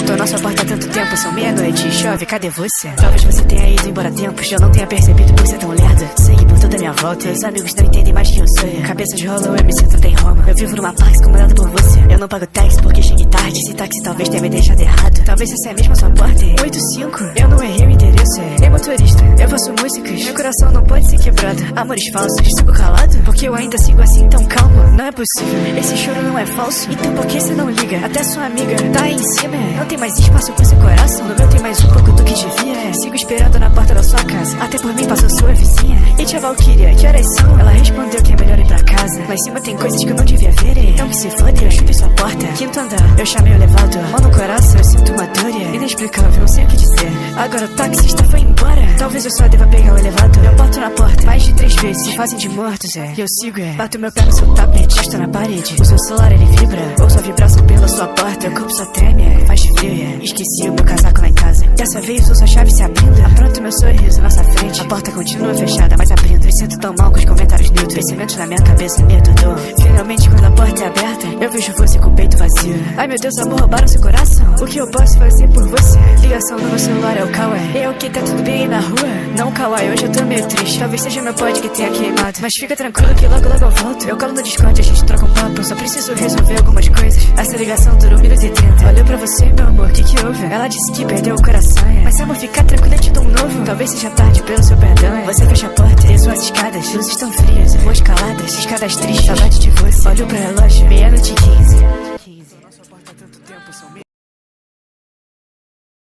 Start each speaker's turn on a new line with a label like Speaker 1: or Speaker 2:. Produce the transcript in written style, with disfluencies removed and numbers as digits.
Speaker 1: tô na sua porta há tanto tempo, são meia-noite, chove, cadê você? Talvez você tenha ido embora a tempo, eu não tenha percebido por ser tão lerda. Sangue por toda a minha volta, os amigos não entendem mais quem eu sou. Cabeças rolam, eu me sinto até em Roma. Eu vivo numa Pax comandada por você. Eu não pago táxi porque cheguei tarde, esse táxi talvez tenha me deixado errado. Talvez essa é mesmo a sua porta, 85. Eu não errei o endereço, ei motorista, eu faço músicas, meu coração não pode ser quebrado. Amores falsos, sigo calado, porque eu ainda sigo assim tão calmo. Não é possível, esse choro não é falso. Então por que você não liga? Até sua amiga tá aí em cima, não tem mais espaço pro seu coração. No meu tem mais um pouco do que devia. Sigo esperando na porta da sua casa, até por mim passou sua vizinha. E tia Valkyria, que horas são? Ela respondeu que é melhor ir pra casa. Lá em cima tem coisas que eu não devia ver, então que se fode, eu chupe sua porta. Quinto andar, eu chamei o elevador, mão no coração, eu sinto uma dor inexplicável, não sei o que dizer. Agora o taxista foi embora, talvez eu só deva pegar o elevador. Eu bato na porta mais de 3 vezes, se fazem de mortos, e eu sigo, bato meu pé no seu tapete, estou na parede. O seu celular ele vibra, ouço a vibração pela sua porta. Meu corpo só treme, faz frio, esqueci o meu casaco lá em casa. Dessa vez ouço a chave se abrindo, apronto meu sorriso na nossa frente. A porta continua fechada, mas abrindo. Me sinto tão mal com os comentários neutros, pensamentos na minha cabeça me aturdou. Finalmente quando a porta é aberta, eu vejo você com o peito vazio. Ai meu Deus, amor, roubaram seu coração. O que eu posso fazer por você? Ligação no meu celular é o Kawaii. Eu que tá tudo bem aí na rua? Não, Kawaii, hoje eu tô meio triste. Talvez seja meu pod que tenha queimado, mas fica tranquilo que logo eu volto. Eu colo no Discord, a gente troca um papo, só preciso resolver algumas coisas. Essa ligação durou 1 minuto e 30. Olhou pra você, meu amor, que houve? Ela disse que perdeu o coração, mas amor, fica tranquilo, eu te dou um novo. Talvez seja tarde pelo seu perdão, Você fecha a porta, desço as escadas, luzes tão frias, eu vou escaladas, escadas tristes, saudade de você. Olho pro relógio, meia-noite e 15.